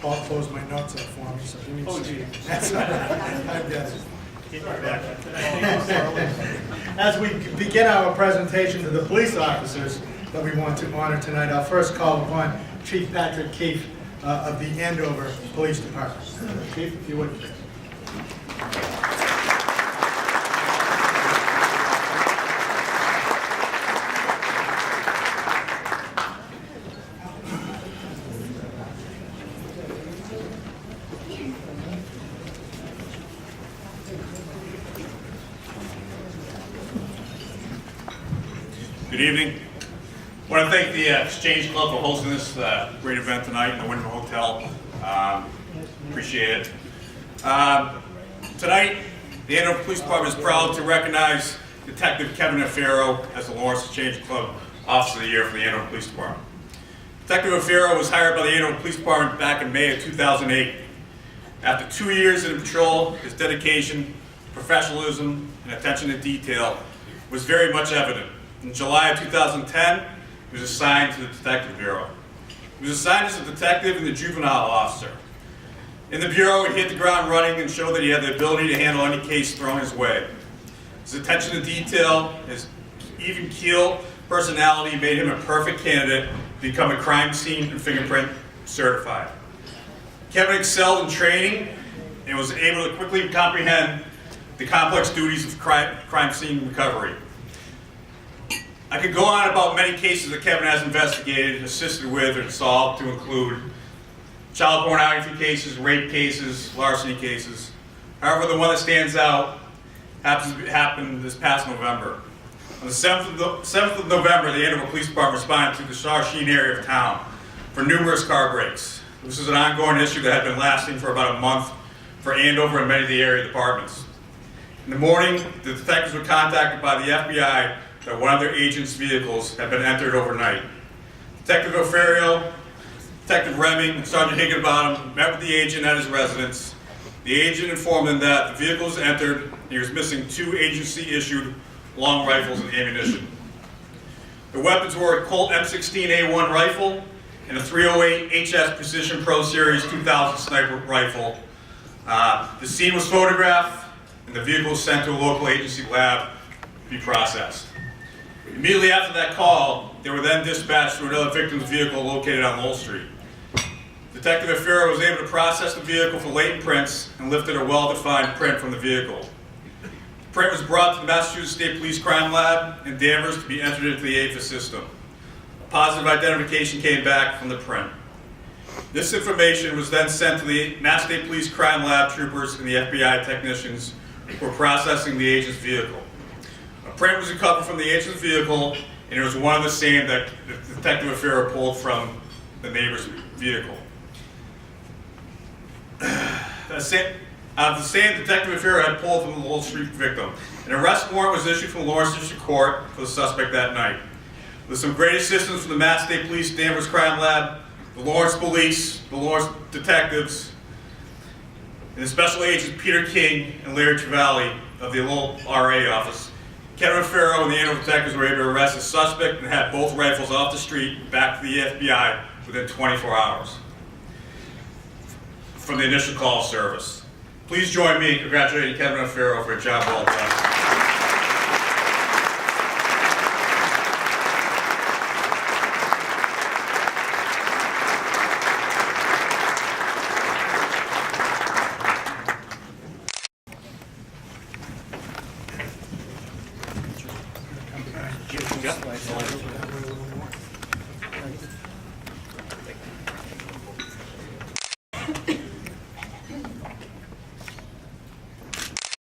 Paul closed my notes up for me, so give me a second. That's all right. I've got it. As we begin our presentation to the police officers that we want to honor tonight, I'll first call upon Chief Patrick Keefe of the Andover Police Department. Chief, if you would. Good evening. I want to thank the Exchange Club for hosting this great event tonight in the Wyndham Hotel. Appreciate it. Tonight, the Andover Police Department is proud to recognize Detective Kevin Afero as the Lawrence Exchange Club Officer of the Year for the Andover Police Department. Detective Afero was hired by the Andover Police Department back in May of 2008. After 2 years in patrol, his dedication, professionalism, and attention to detail was very much evident. In July of 2010, he was assigned to the Detective Bureau. He was assigned as a detective and the juvenile officer. In the Bureau, he hit the ground running and showed that he had the ability to handle any case thrown his way. His attention to detail, his even keel personality made him a perfect candidate to become a crime scene and fingerprint certified. Kevin excelled in training and was able to quickly comprehend the complex duties of crime scene recovery. I could go on about many cases that Kevin has investigated, assisted with, or solved, to include child pornography cases, rape cases, larceny cases. However, the one that stands out happened this past November. On the 7th of November, the Andover Police Department responded to the Shawsheen area of town for numerous car breaks. This is an ongoing issue that had been lasting for about a month for Andover and many of the area departments. In the morning, the detectives were contacted by the FBI that one of their agents' vehicles had been entered overnight. Detective Oferio, Detective Remming, and Sergeant Higginbottom met with the agent at his residence. The agent informed him that the vehicle was entered and he was missing 2 agency-issued long rifles and ammunition. The weapons were a Colt M16A1 rifle and a .308 HS Precision Pro Series 2000 sniper rifle. The scene was photographed and the vehicle was sent to a local agency lab to be processed. Immediately after that call, they were then dispatched to another victim's vehicle located on Lowell Street. Detective Afero was able to process the vehicle for latent prints and lifted a well-defined print from the vehicle. The print was brought to the Massachusetts State Police Crime Lab in Danvers to be entered into the AFIS system. A positive identification came back from the print. This information was then sent to the Mass State Police Crime Lab troopers and the FBI technicians who were processing the agent's vehicle. A print was recovered from the agent's vehicle, and it was one of the same that Detective Afero pulled from the neighbor's vehicle. The same Detective Afero had pulled from the Lowell Street victim. An arrest warrant was issued from the Lawrence District Court for the suspect that night. With some great assistance from the Mass State Police Danvers Crime Lab, the Lawrence Police, the Lawrence Detectives, and the Special Agents Peter King and Larry Trevally of the Lowell RA office, Kevin Afero and the Andover detectives were able to arrest the suspect and had both rifles off the street back to the FBI within 24 hours from the initial call service. Please join me in congratulating Kevin Afero for a job well done.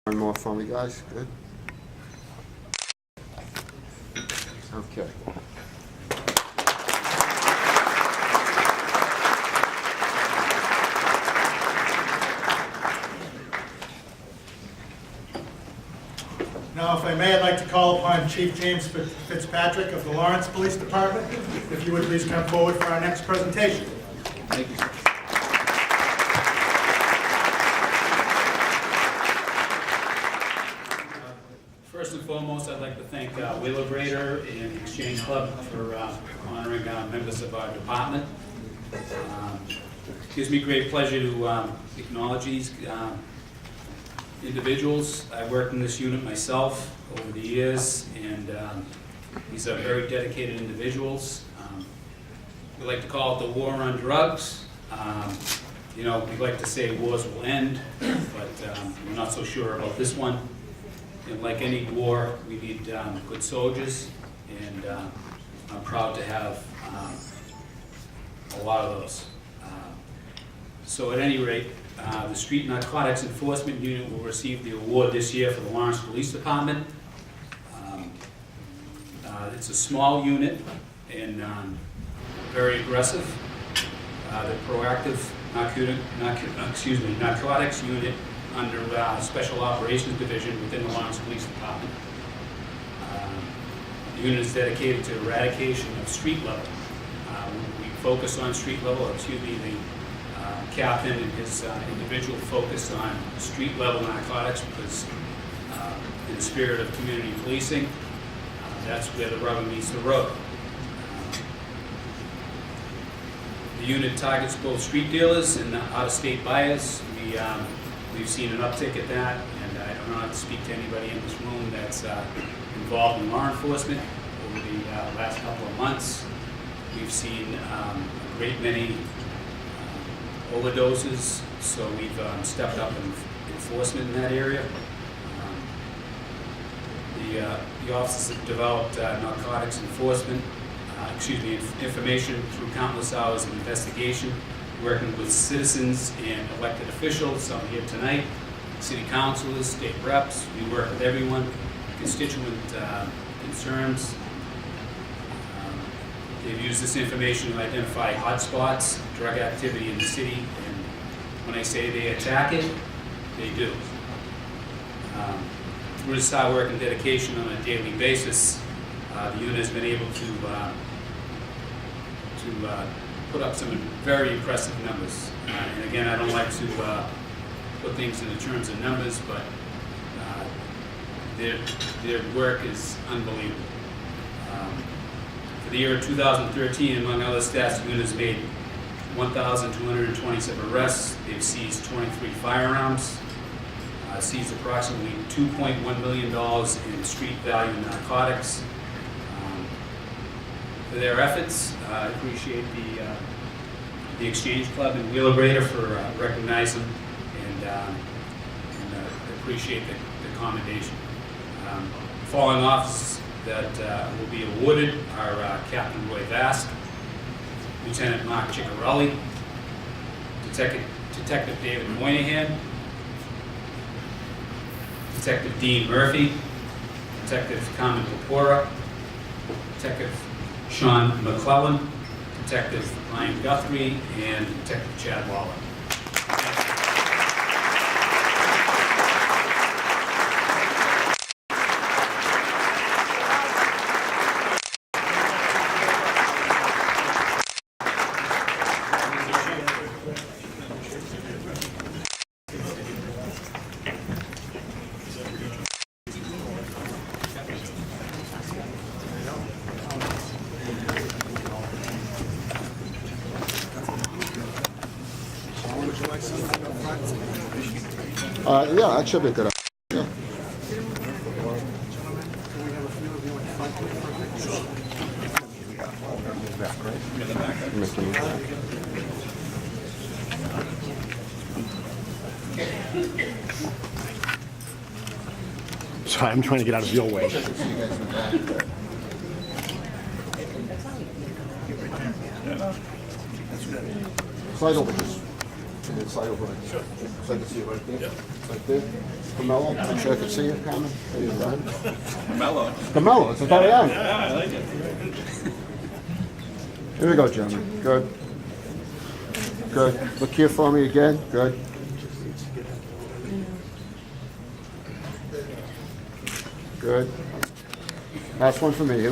One more for me, guys. Good. Okay. Now, if I may, I'd like to call upon Chief James Fitzpatrick of the Lawrence Police Department. If you would please come forward for our next presentation. Thank you, sir. First and foremost, I'd like to thank Wheeler Grader and the Exchange Club for honoring members of our department. Gives me great pleasure to acknowledge these individuals. I worked in this unit myself over the years, and these are very dedicated individuals. We like to call it the war on drugs. You know, we like to say wars will end, but we're not so sure about this one. And like any war, we need good soldiers, and I'm proud to have a lot of those. So at any rate, the Street Narcotics Enforcement Unit will receive the award this year for the Lawrence Police Department. It's a small unit and very aggressive. The proactive narcotics unit under Special Operations Division within the Lawrence Police Department. The unit is dedicated to eradication of street level. We focus on street level, the captain and his individual focus on street level narcotics because in the spirit of community policing, that's where the rubber meets the road. The unit targets both street dealers and out-of-state buyers. We've seen an uptick at that, and I don't know how to speak to anybody in this room that's involved in law enforcement. Over the last couple of months, we've seen a great many overdoses, so we've stepped up in enforcement in that area. The officers have developed narcotics enforcement, information through countless hours of investigation, working with citizens and elected officials, some here tonight, city councilors, state reps. We work with everyone, constituent concerns. They've used this information to identify hotspots, drug activity in the city, and when I say they attack it, they do. Through this hard work and dedication on a daily basis, the unit has been able to put up some very impressive numbers. And again, I don't like to put things in the terms of numbers, but their work is unbelievable. For the year 2013, among other stats, the unit has made 1,227 arrests. They've seized 23 firearms, seized approximately $2.1 million in street value narcotics. For their efforts, I appreciate the Exchange Club and Wheeler Brader for recognizing and appreciate the commendation. Following officers that will be awarded are Captain Roy Vask, Lieutenant Mark Ciccarelli, Detective David Moynihan, Detective Dean Murphy, Detective Carmen Purpura, Detective Sean McClellan, Detective Ryan Guthrie, and Detective Chad Waller. Yeah, that should be a good idea. Sorry, I'm trying to get out of your way. Slide over this. Slide over. Sure. So I can see it right there. Right there. Camelo, make sure I can see you, Carmen. There you go. Mellow. Camelo, it's Italiano. Yeah, I like it. Here we go, gentlemen. Good. Good. Look here for me again. Good. Good. Last one for me.